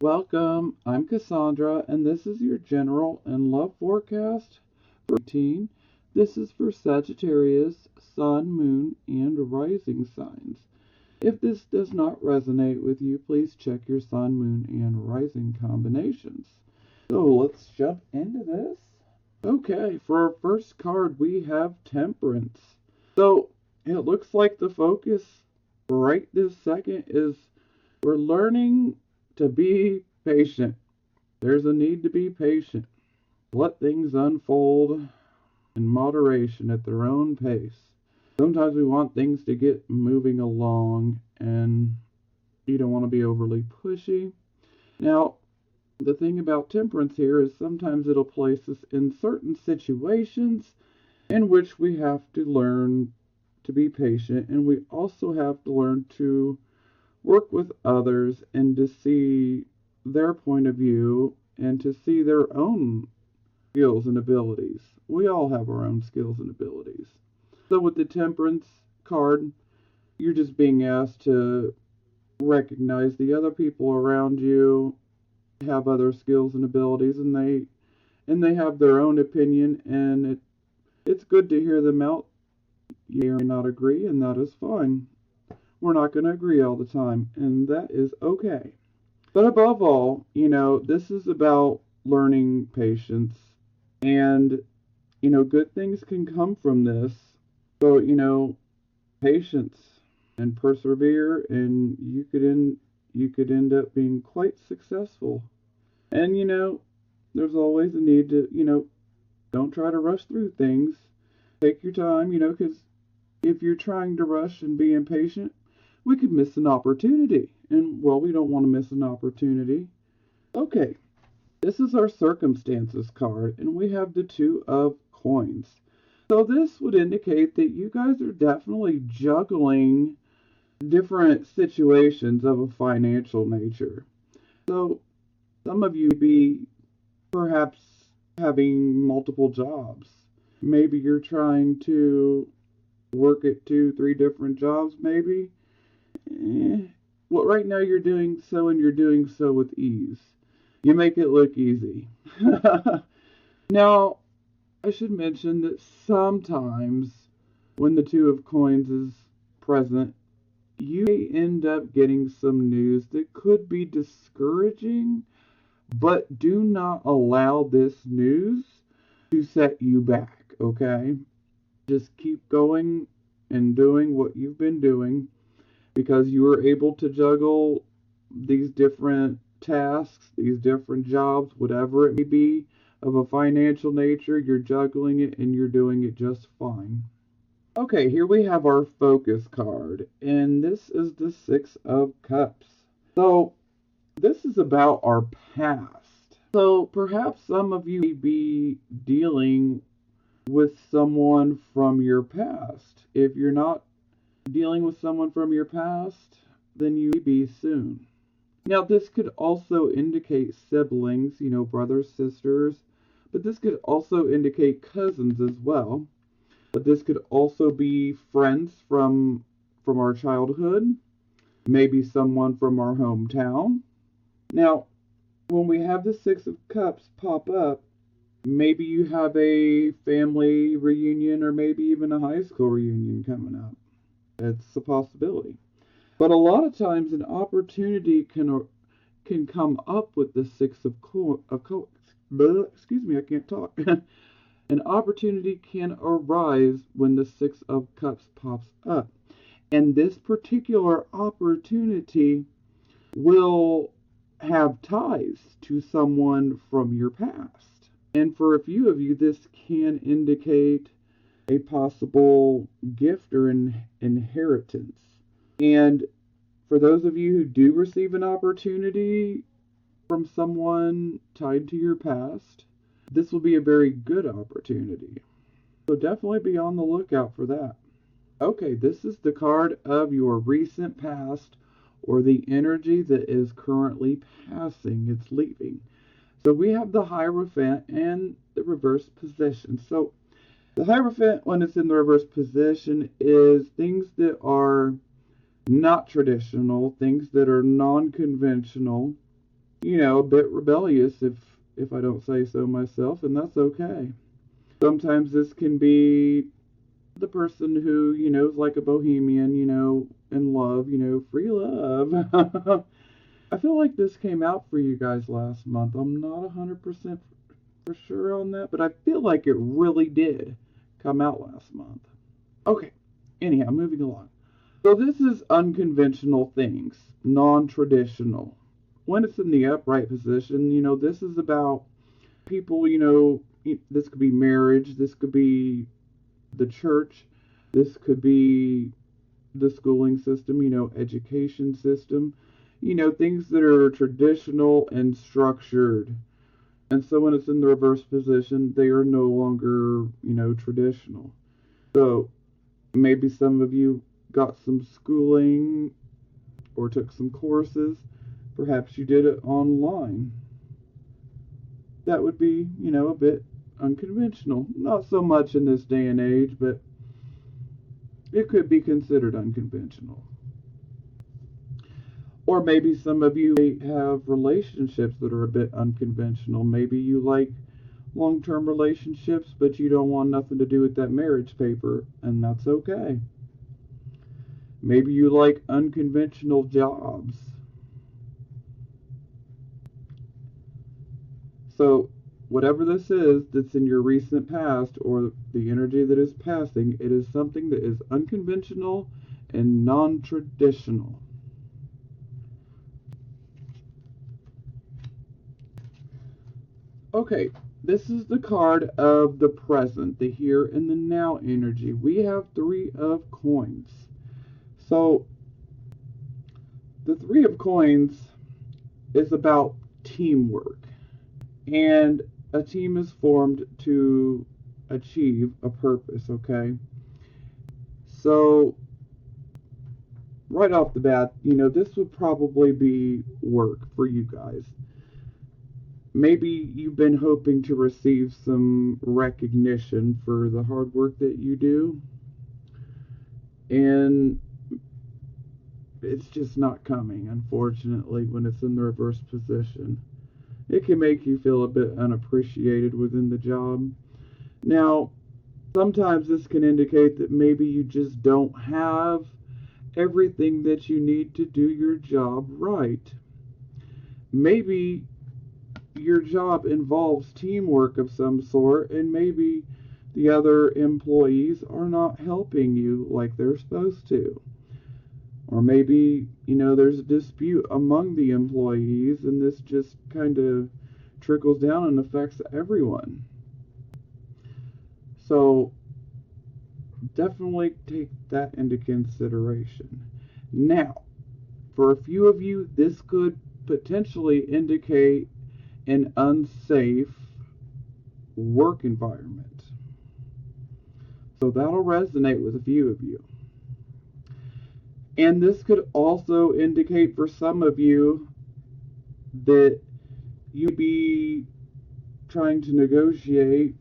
Welcome, I'm Cassandra, and this is your general and love forecast for 18. This is for Sagittarius, Sun, Moon, and Rising signs. If this does not resonate with you, please check your Sun, Moon, and Rising combinations. So let's jump into this. Okay, for our first card, we have Temperance. So it looks like the focus right this second is we're learning to be patient. There's a need to be patient. Let things unfold in moderation at their own pace. Sometimes we want things to get moving along and you don't want to be overly pushy. Now, the thing about temperance here is sometimes it'll place us in certain situations in which we have to learn to be patient, and we also have to learn to work with others and to see their point of view and to see their own skills and abilities. We all have our own skills and abilities. So with the Temperance card, you're just being asked to recognize the other people around you have other skills and abilities, and they have their own opinion, and it's good to hear them out. You may not agree, and that is fine. We're not going to agree all the time, and that is okay. But above all, this is about learning patience, and, good things can come from this. So, patience and persevere, and you could end up being quite successful. And, there's always a need to, don't try to rush through things. Take your time, because if you're trying to rush and be impatient, we could miss an opportunity. And, well, we don't want to miss an opportunity. Okay, this is our circumstances card, and we have the Two of Coins. So this would indicate that you guys are definitely juggling different situations of a financial nature. So some of you be perhaps having multiple jobs. Maybe you're trying to work at 2-3 different jobs, maybe. Well, right now you're doing so, and you're doing so with ease. You make it look easy. Now, I should mention that sometimes when the Two of Coins is present, you may end up getting some news that could be discouraging, but do not allow this news to set you back, okay? Just keep going and doing what you've been doing, because you are able to juggle these different tasks, these different jobs, whatever it may be of a financial nature. You're juggling it and you're doing it just fine. Okay, here we have our focus card, and this is the Six of Cups. So this is about our past. So perhaps some of you may be dealing with someone from your past. If you're not dealing with someone from your past, then you may be soon. Now, this could also indicate siblings, brothers, sisters, but this could also indicate cousins as well. But this could also be friends from our childhood, maybe someone from our hometown. Now, when we have the Six of Cups pop up, maybe you have a family reunion or maybe even a high school reunion coming up. It's a possibility. But a lot of times an opportunity can come up with the Six of Cups. Excuse me, I can't talk. An opportunity can arise when the Six of Cups pops up. And this particular opportunity will have ties to someone from your past. And for a few of you, this can indicate a possible gift or inheritance. And for those of you who do receive an opportunity from someone tied to your past, this will be a very good opportunity. So definitely be on the lookout for that. Okay, this is the card of your recent past, or the energy that is currently passing. It's leaving. So we have the Hierophant and the reverse position. So the Hierophant, when it's in the reverse position, is things that are not traditional, things that are non-conventional, a bit rebellious if I don't say so myself, and that's okay. Sometimes this can be the person who, is like a bohemian, in love, free love. I feel like this came out for you guys last month. I'm not 100% for sure on that, but I feel like it really did come out last month. Okay, anyhow, moving along. So this is unconventional things, non-traditional. When it's in the upright position, this is about people, this could be marriage, this could be the church, this could be the schooling system, education system, things that are traditional and structured. And so when it's in the reverse position, they are no longer, traditional. So maybe some of you got some schooling or took some courses. Perhaps you did it online. That would be, a bit unconventional. Not so much in this day and age, but it could be considered unconventional. Or maybe some of you have relationships that are a bit unconventional. Maybe you like long-term relationships, but you don't want nothing to do with that marriage paper, and that's okay. Maybe you like unconventional jobs. So whatever this is that's in your recent past or the energy that is passing, it is something that is unconventional and non-traditional. Okay, this is the card of the present, the here and the now energy. We have 3 of coins. So the 3 of coins is about teamwork. And a team is formed to achieve a purpose, okay? So right off the bat, this would probably be work for you guys. Maybe you've been hoping to receive some recognition for the hard work that you do, and it's just not coming, unfortunately, when it's in the reverse position. It can make you feel a bit unappreciated within the job. Now, sometimes this can indicate that maybe you just don't have everything that you need to do your job right. Maybe your job involves teamwork of some sort, and maybe the other employees are not helping you like they're supposed to. Or maybe, there's a dispute among the employees, and this just kind of trickles down and affects everyone. So definitely take that into consideration. Now, for a few of you, this could potentially indicate an unsafe work environment. So that'll resonate with a few of you. And this could also indicate for some of you that you'd be trying to negotiate,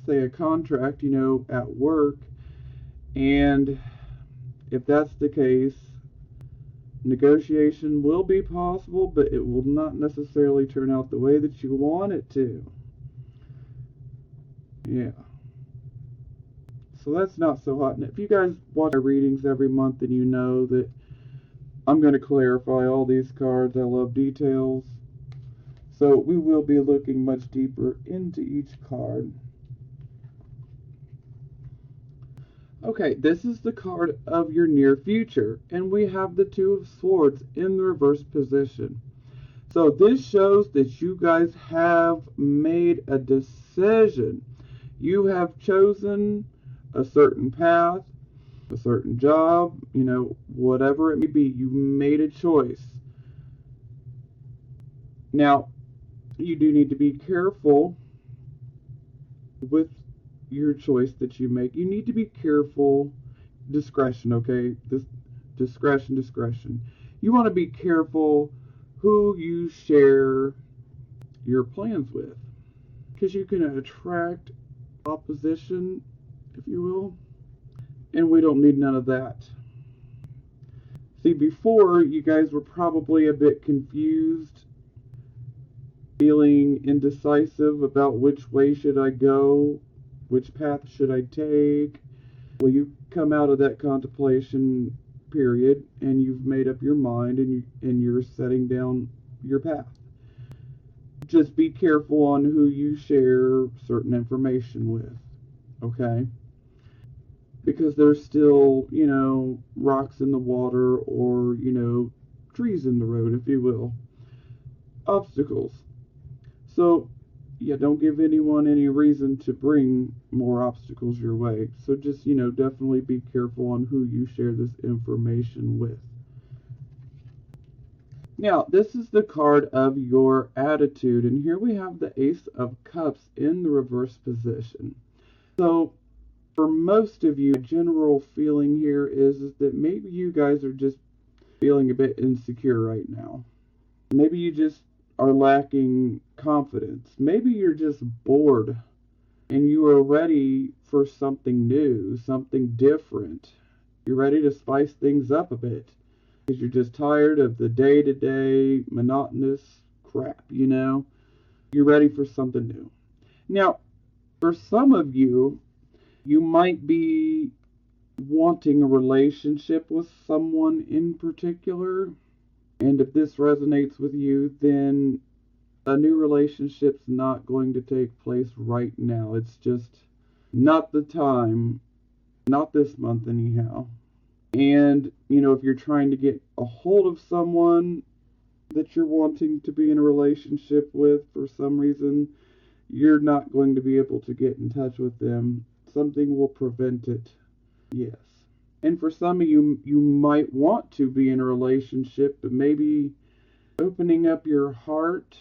say, a contract, at work. And if that's the case, negotiation will be possible, but it will not necessarily turn out the way that you want it to. Yeah. So that's not so hot. And if you guys watch my readings every month, then you know that I'm going to clarify all these cards. I love details. So we will be looking much deeper into each card. Okay, this is the card of your near future, and we have the 2 of Swords in the reverse position. So this shows that you guys have made a decision. You have chosen a certain path, a certain job, whatever it may be. You made a choice. Now, you do need to be careful with your choice that you make. You need to be careful. Discretion, okay? This discretion. You want to be careful who you share your plans with, because you can attract opposition, if you will, and we don't need none of that. See, before, you guys were probably a bit confused, feeling indecisive about which way should I go, which path should I take. Well, you come out of that contemplation period and you've made up your mind, and you're setting down your path. Just be careful on who you share certain information with, okay? Because there's still, rocks in the water, or, trees in the road, if you will. Obstacles. So, yeah, don't give anyone any reason to bring more obstacles your way. So just, definitely be careful on who you share this information with. Now, this is the card of your attitude, and here we have the Ace of Cups in the reverse position. So, for most of you, a general feeling here is that maybe you guys are just feeling a bit insecure right now. Maybe you just are lacking confidence. Maybe you're just bored and you are ready for something new, something different. You're ready to spice things up a bit because you're just tired of the day-to-day monotonous crap, You're ready for something new. Now, for some of you, you might be wanting a relationship with someone in particular. And if this resonates with you, then a new relationship's not going to take place right now. It's just not the time, not this month anyhow. And, if you're trying to get a hold of someone that you're wanting to be in a relationship with for some reason, you're not going to be able to get in touch with them. Something will prevent it. Yes. And for some of you, you might want to be in a relationship, but maybe opening up your heart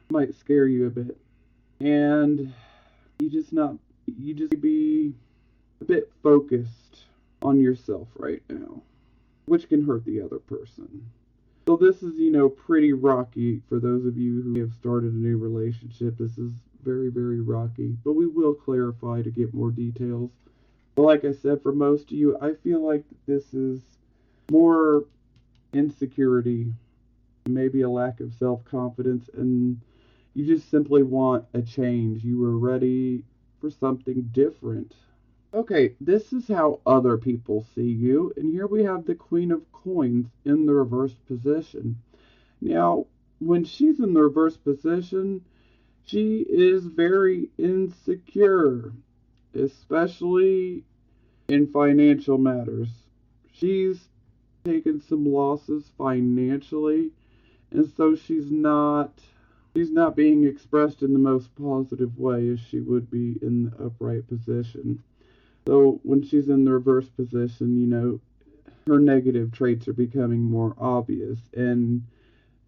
might scare you a bit. And you just be a bit focused on yourself right now, which can hurt the other person. So this is, pretty rocky for those of you who have started a new relationship. This is very, very rocky, but we will clarify to get more details. But like I said, for most of you, I feel like this is more insecurity, maybe a lack of self-confidence, and you just simply want a change. You were ready for something different. Okay, this is how other people see you, and here we have the Queen of Coins in the reverse position. Now, when she's in the reverse position, she is very insecure, especially in financial matters. She's taken some losses financially, and so she's not being expressed in the most positive way as she would be in the upright position. So when she's in the reverse position, her negative traits are becoming more obvious, and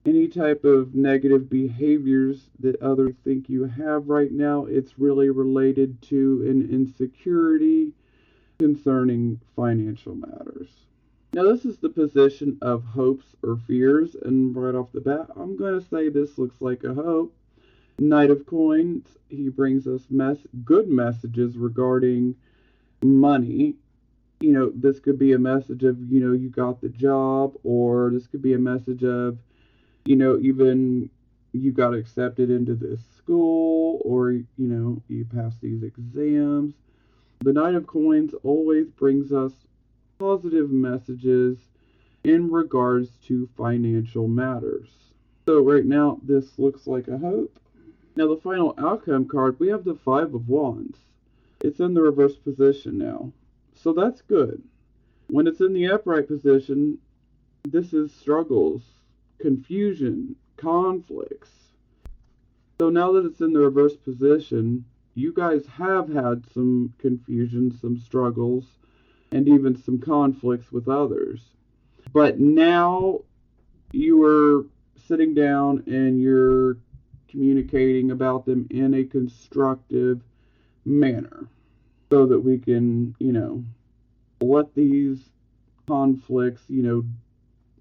any type of negative behaviors that others think you have right now, it's really related to an insecurity concerning financial matters. Now, this is the position of hopes or fears, and right off the bat, I'm going to say this looks like a hope. Knight of Coins, he brings us good messages regarding money. This could be a message of, you got the job, or this could be a message of, even you got accepted into this school, or, you passed these exams. The Knight of Coins always brings us positive messages in regards to financial matters. So right now, this looks like a hope. Now, the final outcome card, we have the Five of Wands. It's in the reverse position now. So that's good. When it's in the upright position, this is struggles, confusion, conflicts. So now that it's in the reverse position, you guys have had some confusion, some struggles, and even some conflicts with others. But now you are sitting down and you're communicating about them in a constructive manner so that we can, let these conflicts,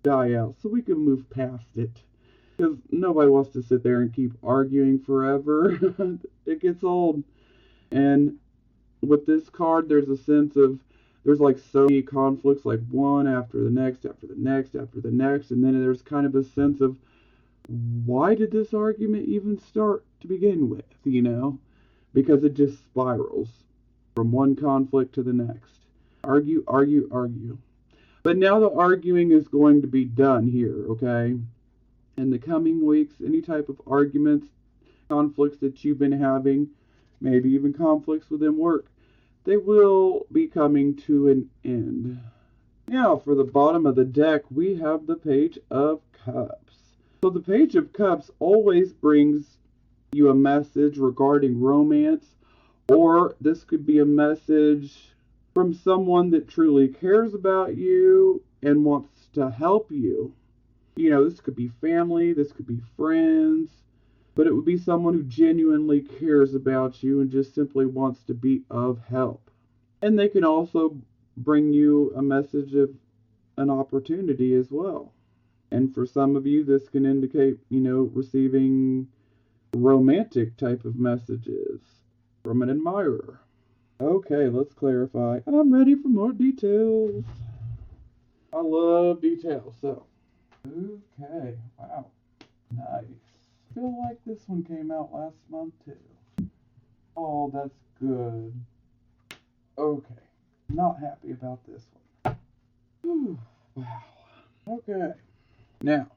die out so we can move past it. Because nobody wants to sit there and keep arguing forever. It gets old. And with this card, there's a sense of there's like so many conflicts, like one after the next, after the next, after the next, and then there's kind of a sense of, why did this argument even start to begin with, Because it just spirals from one conflict to the next. Argue, argue, argue. But now the arguing is going to be done here, okay? In the coming weeks, any type of arguments, conflicts that you've been having, maybe even conflicts within work, they will be coming to an end. Now, for the bottom of the deck, we have the Page of Cups. So the Page of Cups always brings you a message regarding romance, or this could be a message from someone that truly cares about you and wants to help you. This could be family, this could be friends, but it would be someone who genuinely cares about you and just simply wants to be of help. And they can also bring you a message of an opportunity as well. And for some of you, this can indicate, receiving romantic type of messages from an admirer. Okay, let's clarify. I'm ready for more details. I love details, so. Okay, wow. Nice. I feel like this one came out last month too. Oh, that's good. Okay, not happy about this one. Whew, wow. Okay. Now,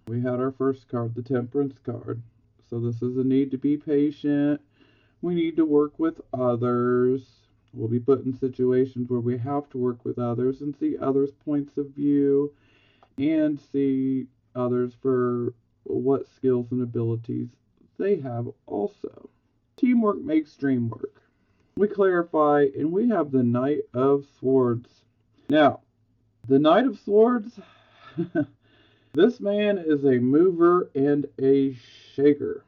we had our first card, the Temperance card. So this is a need to be patient. We need to work with others. We'll be put in situations where we have to work with others and see others' points of view and see others for what skills and abilities they have also. Teamwork makes dream work. We clarify, and we have the Knight of Swords. Now, the Knight of Swords, this man is a mover and a shaker.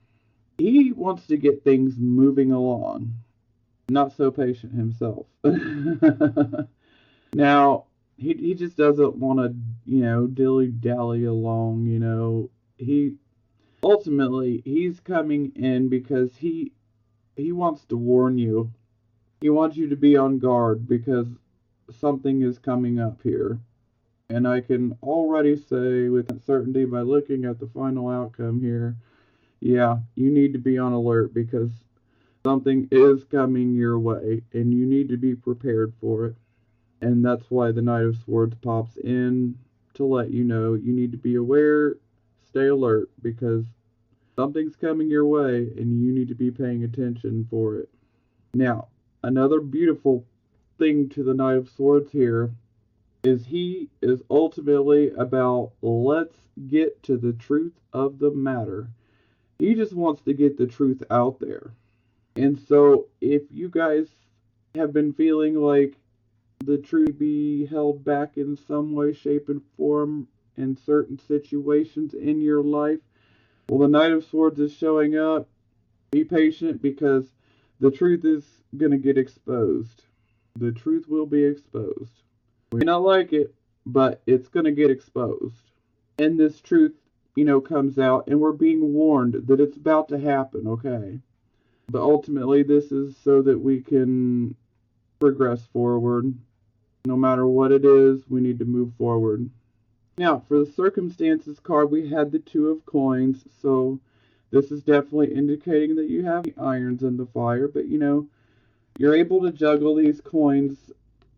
He wants to get things moving along. Not so patient himself. Now, he just doesn't want to, dilly-dally along, He's coming in because he wants to warn you. He wants you to be on guard because something is coming up here. And I can already say with certainty by looking at the final outcome here, yeah, you need to be on alert because something is coming your way and you need to be prepared for it. And that's why the Knight of Swords pops in to let you know you need to be aware, stay alert, because something's coming your way and you need to be paying attention for it. Now, another beautiful thing to the Knight of Swords here is he is ultimately about, let's get to the truth of the matter. He just wants to get the truth out there. And so if you guys have been feeling like the truth be held back in some way, shape, and form in certain situations in your life, well, the Knight of Swords is showing up. Be patient because the truth is going to get exposed. The truth will be exposed. We may not like it, but it's going to get exposed. And this truth, comes out, and we're being warned that it's about to happen, okay? But ultimately, this is so that we can progress forward. No matter what it is, we need to move forward. Now, for the Circumstances card, we had the Two of Coins, so this is definitely indicating that you have irons in the fire, but, you're able to juggle these coins.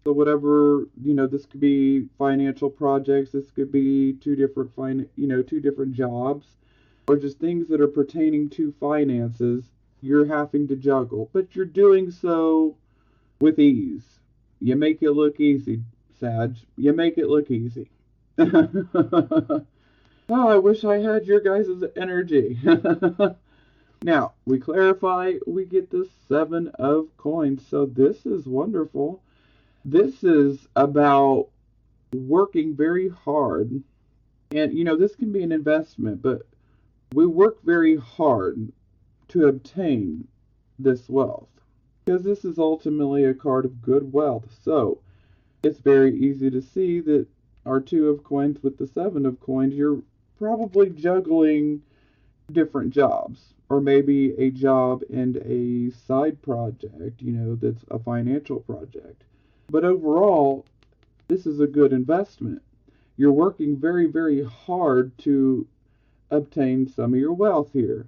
So whatever, this could be financial projects, this could be two different jobs, or just things that are pertaining to finances, you're having to juggle. But you're doing so with ease. You make it look easy, Sag. You make it look easy. Oh, I wish I had your guys' energy. Now, we clarify, we get the Seven of Coins. So this is wonderful. This is about working very hard. And, this can be an investment, but we work very hard to obtain this wealth. Because this is ultimately a card of good wealth. So, it's very easy to see that our Two of Coins with the Seven of Coins, you're probably juggling different jobs. Or maybe a job and a side project, that's a financial project. But overall, this is a good investment. You're working very, very hard to obtain some of your wealth here.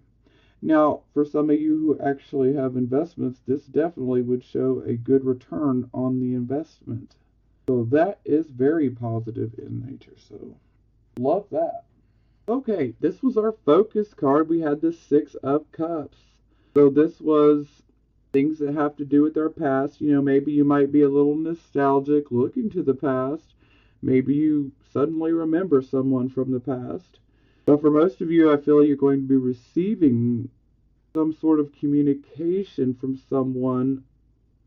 Now, for some of you who actually have investments, this definitely would show a good return on the investment. So that is very positive in nature. So love that. Okay, this was our focus card. We had the Six of Cups. So this was things that have to do with our past. You know, maybe you might be a little nostalgic looking to the past. Maybe you suddenly remember someone from the past. But for most of you, I feel you're going to be receiving some sort of communication from someone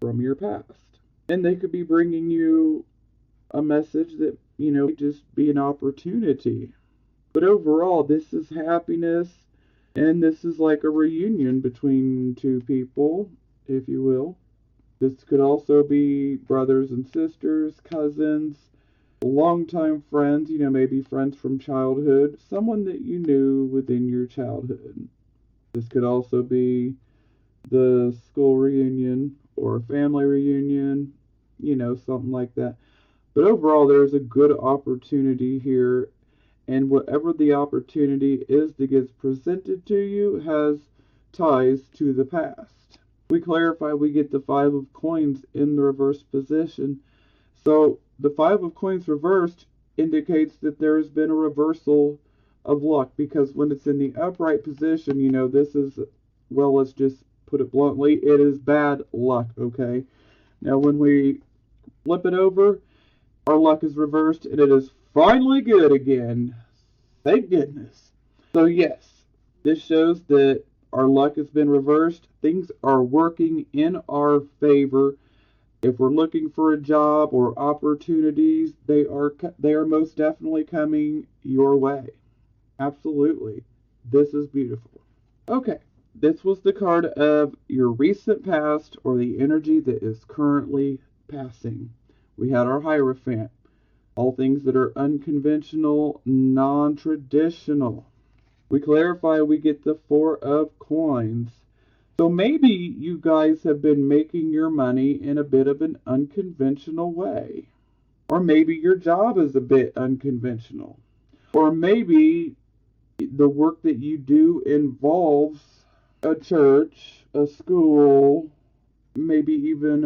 from your past. And they could be bringing you a message that, you know, just be an opportunity. But overall, this is happiness, and this is like a reunion between two people, if you will. This could also be brothers and sisters, cousins, longtime friends, you know, maybe friends from childhood, someone that you knew within your childhood. This could also be the school reunion or a family reunion, you know, something like that. But overall, there's a good opportunity here, and whatever the opportunity is that gets presented to you has ties to the past. We clarify we get the Five of Coins in the reverse position. So the Five of Coins reversed indicates that there has been a reversal of luck, because when it's in the upright position, you know, this is, well, let's just put it bluntly, it is bad luck, okay? Now when we flip it over, our luck is reversed and it is finally good again. Thank goodness. So yes, this shows that our luck has been reversed. Things are working in our favor. If we're looking for a job or opportunities, they are most definitely coming your way. Absolutely. This is beautiful. Okay, this was the card of your recent past, or the energy that is currently passing. We had our Hierophant. All things that are unconventional, non-traditional. We clarify we get the Four of Coins. So maybe you guys have been making your money in a bit of an unconventional way. Or maybe your job is a bit unconventional. Or maybe the work that you do involves a church, a school, maybe even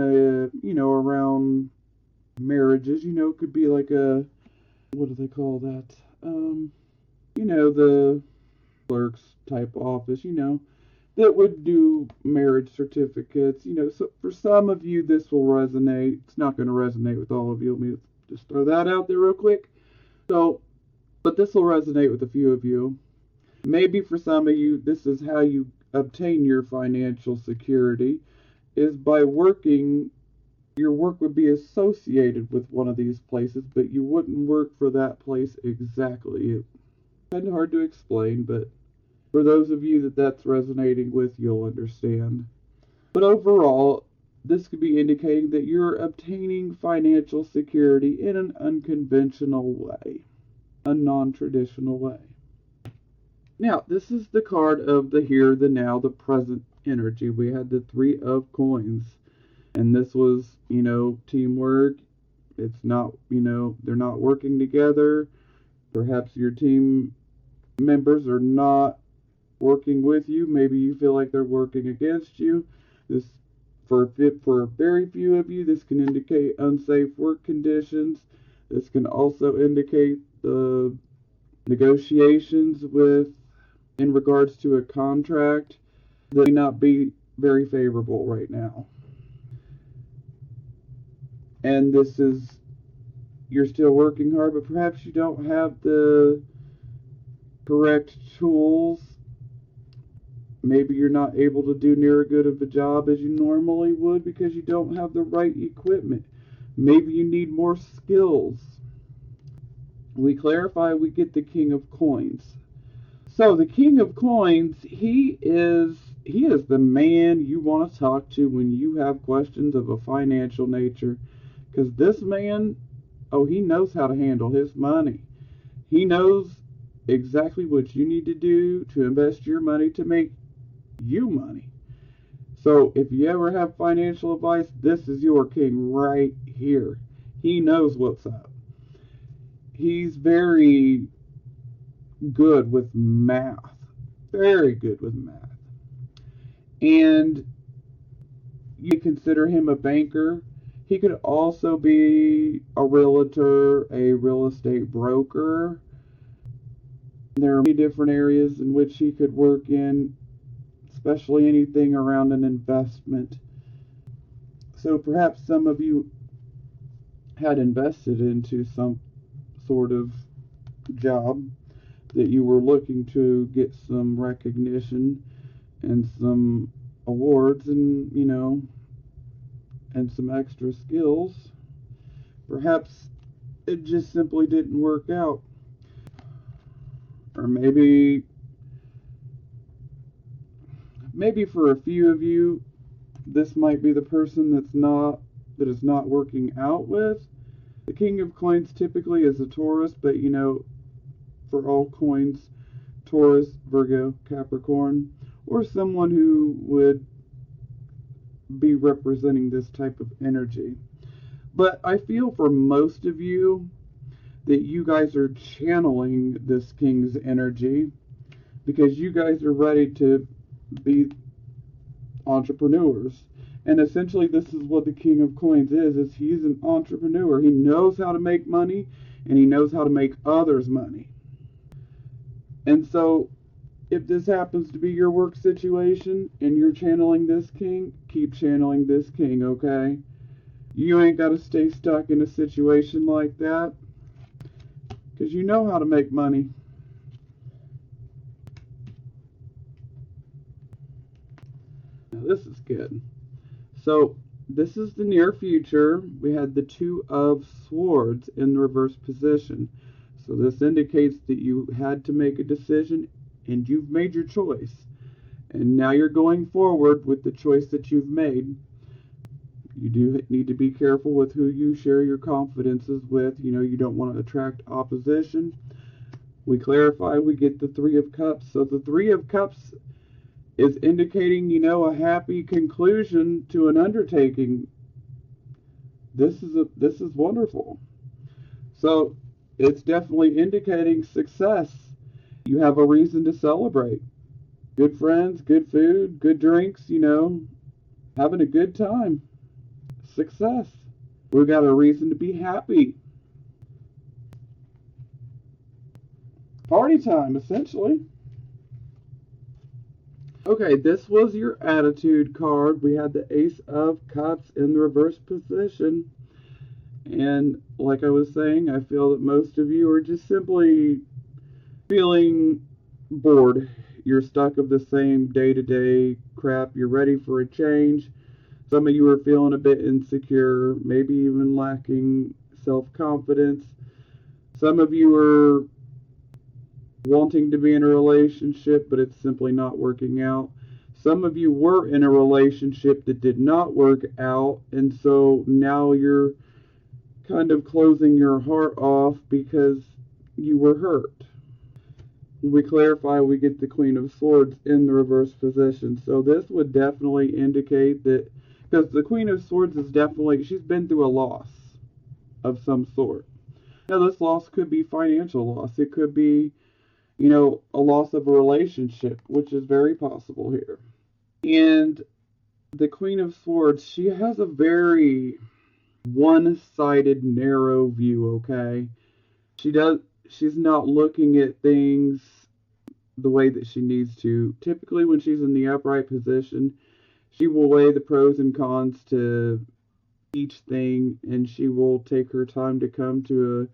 around marriages. It could be like a, what do they call that? The clerk's type office, that would do marriage certificates. So for some of you, this will resonate. It's not going to resonate with all of you. Let me just throw that out there real quick. So, but this will resonate with a few of you. Maybe for some of you, this is how you obtain your financial security, is by working. Your work would be associated with one of these places, but you wouldn't work for that place exactly. It's kind of hard to explain, but for those of you that that's resonating with, you'll understand. But overall, this could be indicating that you're obtaining financial security in an unconventional way, a non-traditional way. Now, this is the card of the here, the now, the present energy. We had the Three of Coins. And this was, teamwork. It's not, they're not working together. Perhaps your team members are not working with you. Maybe you feel like they're working against you. This, for very few of you, this can indicate unsafe work conditions. This can also indicate the negotiations in regards to a contract that may not be very favorable right now. And this is, you're still working hard, but perhaps you don't have the correct tools. Maybe you're not able to do near as good of a job as you normally would because you don't have the right equipment. Maybe you need more skills. We clarify, we get the King of Coins. So the King of Coins, he is the man you want to talk to when you have questions of a financial nature. Because this man, he knows how to handle his money. He knows exactly what you need to do to invest your money to make you money. So if you ever have financial advice, this is your king right here. He knows what's up. He's very good with math. Very good with math. And you consider him a banker. He could also be a realtor, a real estate broker. There are many different areas in which he could work in, especially anything around an investment. So perhaps some of you had invested into some sort of job that you were looking to get some recognition and some awards and, and some extra skills. Perhaps it just simply didn't work out. Or maybe for a few of you, this might be the person that is not working out with. The King of Coins typically is a Taurus, but for all coins, Taurus, Virgo, Capricorn, or someone who would be representing this type of energy. But I feel for most of you that you guys are channeling this King's energy because you guys are ready to be entrepreneurs. And essentially this is what the King of Coins is he's an entrepreneur. He knows how to make money and he knows how to make others money. And so if this happens to be your work situation and you're channeling this king, keep channeling this king, okay? You ain't got to stay stuck in a situation like that because you know how to make money. Now, this is good. So this is the near future. We had the Two of Swords in the reverse position. So this indicates that you had to make a decision and you've made your choice. And now you're going forward with the choice that you've made. You do need to be careful with who you share your confidences with. You don't want to attract opposition. We clarify, we get the Three of Cups. So the Three of Cups is indicating, a happy conclusion to an undertaking. This is wonderful. So it's definitely indicating success. You have a reason to celebrate. Good friends, good food, good drinks, having a good time. Success. We've got a reason to be happy. Party time, essentially. Okay, this was your attitude card. We had the Ace of Cups in the reverse position. And like I was saying, I feel that most of you are just simply feeling bored. You're stuck of the same day-to-day crap. You're ready for a change. Some of you are feeling a bit insecure, maybe even lacking self-confidence. Some of you are wanting to be in a relationship, but it's simply not working out. Some of you were in a relationship that did not work out, and so now you're kind of closing your heart off because you were hurt. When we clarify, we get the Queen of Swords in the reverse position. So this would definitely indicate that, because the Queen of Swords is definitely, she's been through a loss of some sort. Now this loss could be financial loss. It could be, a loss of a relationship, which is very possible here. And the Queen of Swords, she has a very one-sided, narrow view, okay? She's not looking at things the way that she needs to. Typically, when she's in the upright position, she will weigh the pros and cons to each thing, and she will take her time to come to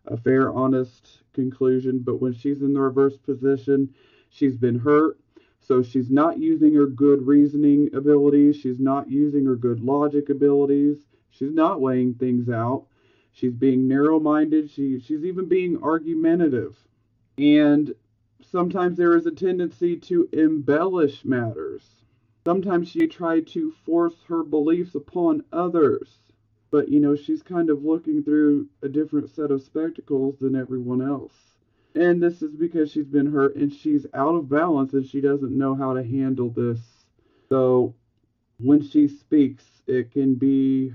a fair, honest conclusion. But when she's in the reverse position, she's been hurt, so she's not using her good reasoning abilities. She's not using her good logic abilities. She's not weighing things out. She's being narrow-minded. She's even being argumentative. And sometimes there is a tendency to embellish matters. Sometimes she tried to force her beliefs upon others. But, she's kind of looking through a different set of spectacles than everyone else. And this is because she's been hurt and she's out of balance and she doesn't know how to handle this. So when she speaks, it can be,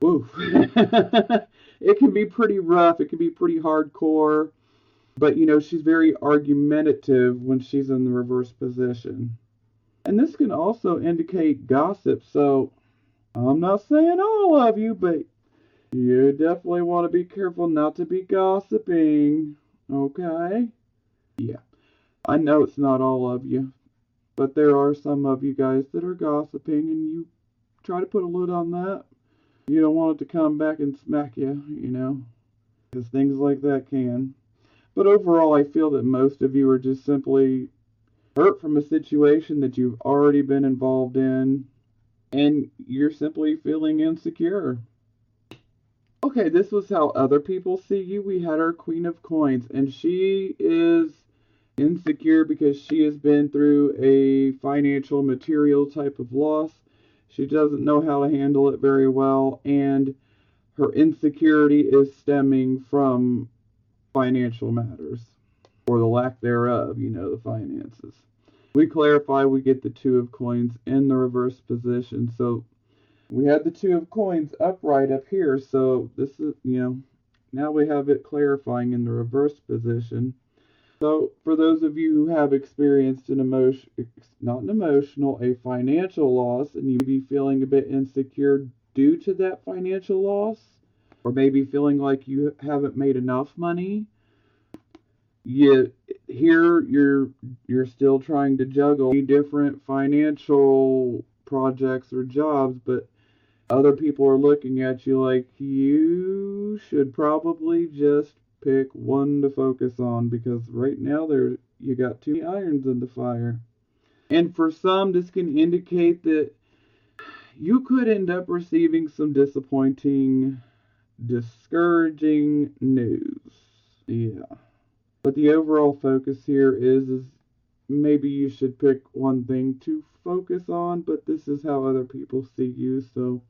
woo, it can be pretty rough. It can be pretty hardcore. But, she's very argumentative when she's in the reverse position. And this can also indicate gossip. So, I'm not saying all of you, but you definitely want to be careful not to be gossiping. Okay? Yeah. I know it's not all of you, but there are some of you guys that are gossiping, and you try to put a lid on that. You don't want it to come back and smack you, because things like that can. But overall, I feel that most of you are just simply hurt from a situation that you've already been involved in, and you're simply feeling insecure. Okay, this was how other people see you. We had our Queen of Coins, and she is insecure because she has been through a financial, material type of loss. She doesn't know how to handle it very well, and her insecurity is stemming from financial matters, or the lack thereof, the finances. We clarify, we get the Two of Coins in the reverse position. So we had the Two of Coins upright up here, so this is, now we have it clarifying in the reverse position. So for those of you who have experienced a financial loss, and you may be feeling a bit insecure due to that financial loss, or maybe feeling like you haven't made enough money, you're still trying to juggle different financial projects or jobs, but other people are looking at you like you should probably just pick one to focus on, because right now you got too many irons in the fire. And for some, this can indicate that you could end up receiving some disappointing, discouraging news. Yeah. But the overall focus here is maybe you should pick one thing to focus on, but this is how other people see you. So,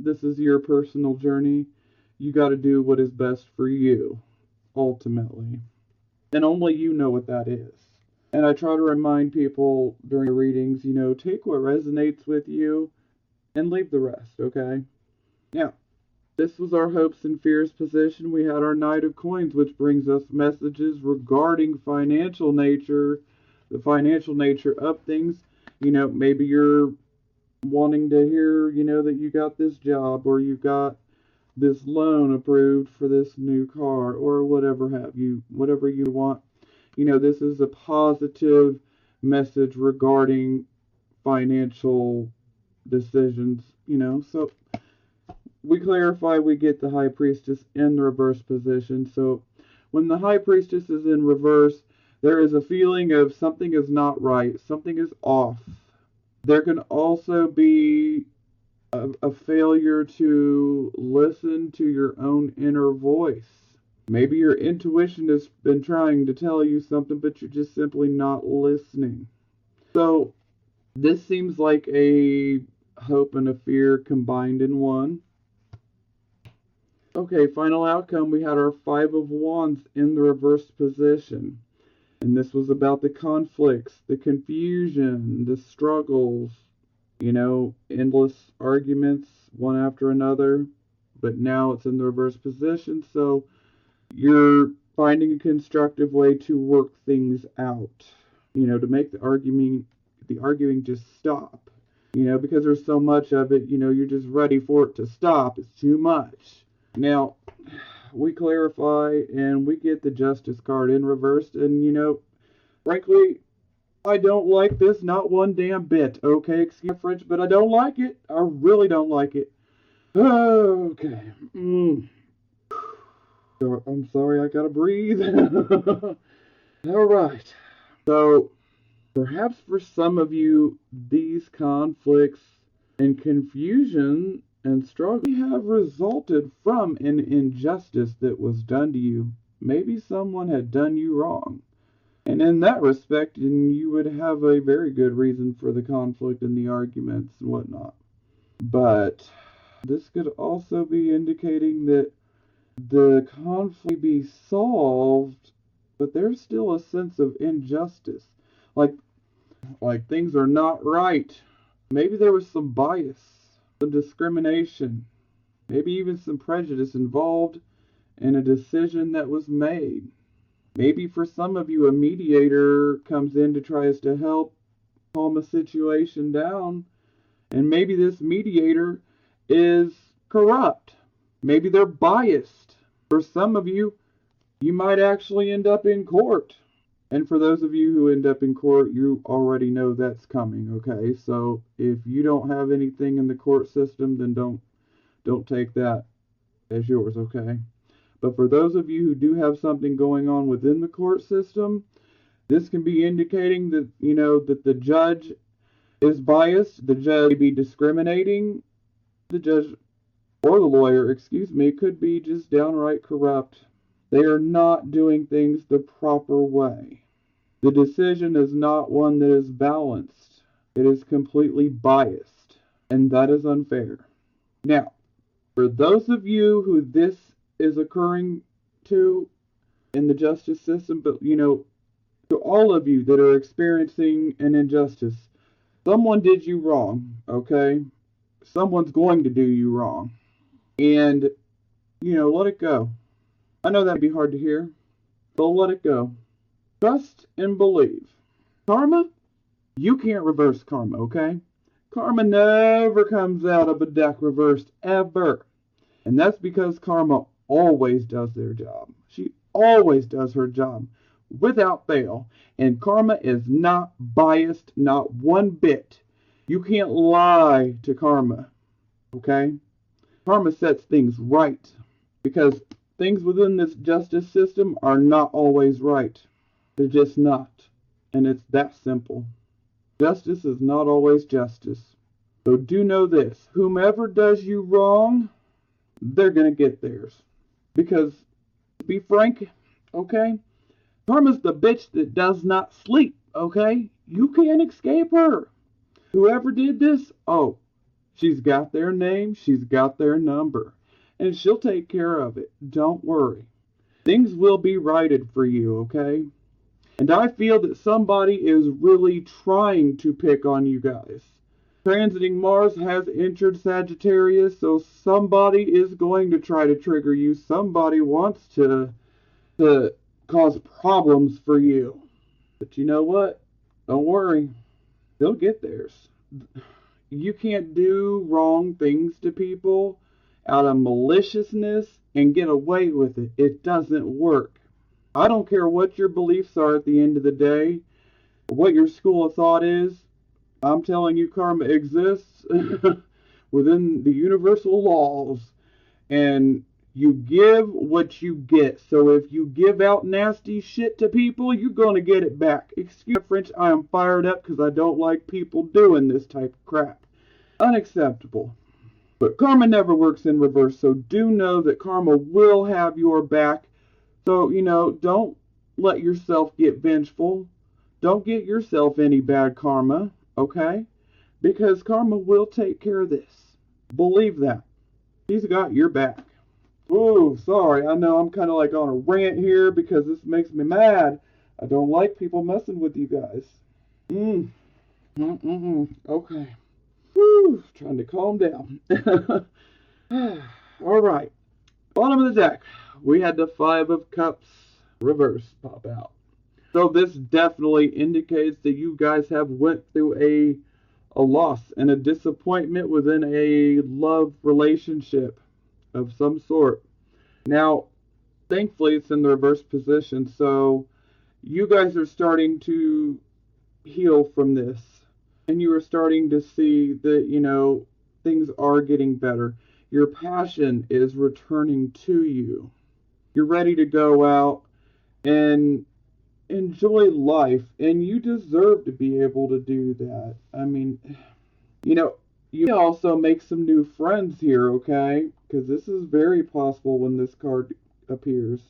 this is your personal journey. You got to do what is best for you, ultimately. And only you know what that is. And I try to remind people during the readings, take what resonates with you and leave the rest, okay? Now, this was our hopes and fears position. We had our Knight of Coins, which brings us messages regarding financial nature, the financial nature of things. Maybe you're wanting to hear, that you got this job, or you got this loan approved for this new car, or whatever you want. This is a positive message regarding financial decisions, so we clarify, we get the High Priestess in the reverse position. So when the High Priestess is in reverse, there is a feeling of something is not right, something is off. There can also be a failure to listen to your own inner voice. Maybe your intuition has been trying to tell you something, but you're just simply not listening. So this seems like a hope and a fear combined in one. Okay, final outcome, we had our Five of Wands in the reverse position. And this was about the conflicts, the confusion, the struggles, endless arguments one after another. But now it's in the reverse position, so you're finding a constructive way to work things out, to make the arguing just stop. Because there's so much of it, you're just ready for it to stop. It's too much. Now, we clarify and we get the Justice card in reversed, and frankly, I don't like this, not one damn bit. Okay, excuse my French, but I don't like it. I really don't like it. Okay. I'm sorry, I gotta breathe. Alright. So, perhaps for some of you, these conflicts and confusion and struggle have resulted from an injustice that was done to you. Maybe someone had done you wrong. And in that respect, you would have a very good reason for the conflict and the arguments and whatnot. But this could also be indicating that the conflict may be solved, but there's still a sense of injustice. Like things are not right. Maybe there was some bias, some discrimination, maybe even some prejudice involved in a decision that was made. Maybe for some of you, a mediator comes in to try to help calm a situation down, and maybe this mediator is corrupt. Maybe they're biased. For some of you, you might actually end up in court. And for those of you who end up in court, you already know that's coming, okay? So if you don't have anything in the court system, then don't take that as yours, okay? But for those of you who do have something going on within the court system, this can be indicating that, that the judge is biased, the judge may be discriminating, the judge or the lawyer, could be just downright corrupt. They are not doing things the proper way. The decision is not one that is balanced. It is completely biased, and that is unfair. Now, for those of you who this is occurring to in the justice system, but, to all of you that are experiencing an injustice, someone did you wrong, okay? Someone's going to do you wrong. And, let it go. I know that'd be hard to hear, but let it go. Trust and believe. Karma, you can't reverse karma, okay? Karma never comes out of a deck reversed, ever. And that's because karma always does their job. She always does her job without fail. And karma is not biased, not one bit. You can't lie to karma, okay? Karma sets things right, because things within this justice system are not always right. They're just not. And it's that simple. Justice is not always justice. So do know this. Whomever does you wrong, they're going to get theirs. Because, to be frank, okay, karma's the bitch that does not sleep, okay? You can't escape her. Whoever did this, she's got their name, she's got their number, and she'll take care of it. Don't worry. Things will be righted for you, okay? And I feel that somebody is really trying to pick on you guys. Transiting Mars has entered Sagittarius, so somebody is going to try to trigger you. Somebody wants to cause problems for you. But you know what? Don't worry. They'll get theirs. You can't do wrong things to people out of maliciousness and get away with it. It doesn't work. I don't care what your beliefs are at the end of the day, or what your school of thought is. I'm telling you, karma exists within the universal laws, and you give what you get. So if you give out nasty shit to people, you're going to get it back. Excuse my French, I am fired up because I don't like people doing this type of crap. Unacceptable. But karma never works in reverse, so do know that karma will have your back. So, don't let yourself get vengeful. Don't get yourself any bad karma, okay? Because karma will take care of this. Believe that. She's got your back. Oh, sorry. I know I'm kind of like on a rant here because this makes me mad. I don't like people messing with you guys. Okay. Whew, trying to calm down. All right. Bottom of the deck. We had the Five of Cups reverse pop out. So this definitely indicates that you guys have went through a loss and a disappointment within a love relationship of some sort. Now, thankfully it's in the reverse position, so you guys are starting to heal from this. And you are starting to see that, things are getting better. Your passion is returning to you. You're ready to go out and enjoy life, and you deserve to be able to do that. I mean, you also make some new friends here, okay? Because this is very possible when this card appears.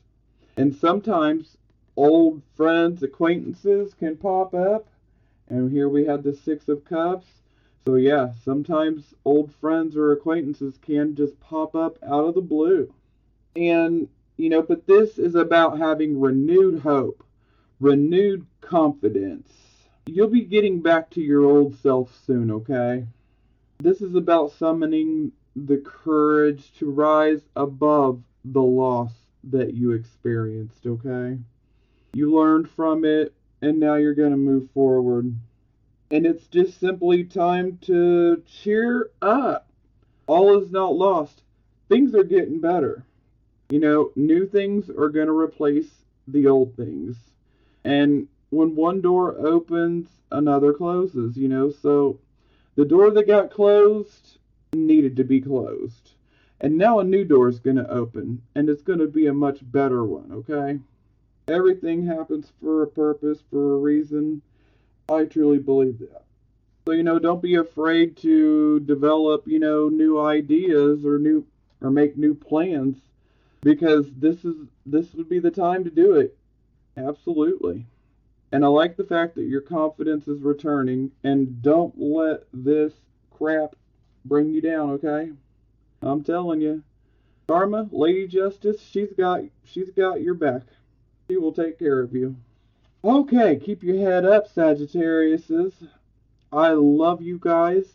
And sometimes old friends, acquaintances can pop up. And here we have the Six of Cups. So yeah, sometimes old friends or acquaintances can just pop up out of the blue. And, but this is about having renewed hope, renewed confidence. You'll be getting back to your old self soon, okay? This is about summoning the courage to rise above the loss that you experienced, okay? You learned from it, and now you're going to move forward. And it's just simply time to cheer up. All is not lost. Things are getting better. You know, new things are going to replace the old things. And when one door opens, another closes, you know. So the door that got closed needed to be closed. And now a new door is going to open, and it's going to be a much better one, okay? Everything happens for a purpose, for a reason. I truly believe that. So, you know, don't be afraid to develop, you know, new ideas or make new plans, because this would be the time to do it. Absolutely. And I like the fact that your confidence is returning, and don't let this crap bring you down, okay? I'm telling you. Karma, Lady Justice, she's got your back. She will take care of you. Okay, keep your head up, Sagittariuses. I love you guys,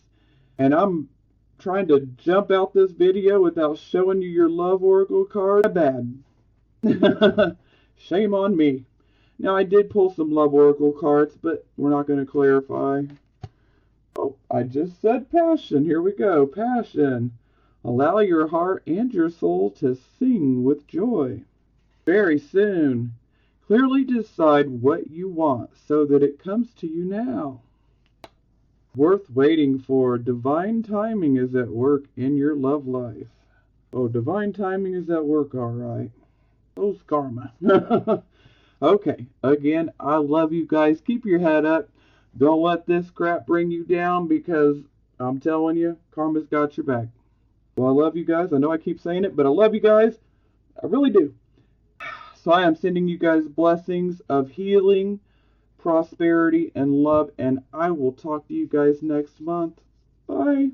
and I'm trying to jump out this video without showing you your love oracle card. Bad. Shame on me. Now, I did pull some love oracle cards, but we're not going to clarify. Oh, I just said passion. Here we go. Passion. Allow your heart and your soul to sing with joy. Very soon. Clearly decide what you want so that it comes to you now. Worth waiting for. Divine timing is at work in your love life. Oh, divine timing is at work, all right. So's karma. Okay, again, I love you guys. Keep your head up. Don't let this crap bring you down, because I'm telling you, karma's got your back. Well, I love you guys. I know I keep saying it, but I love you guys. I really do. So I am sending you guys blessings of healing, prosperity, and love, and I will talk to you guys next month. Bye.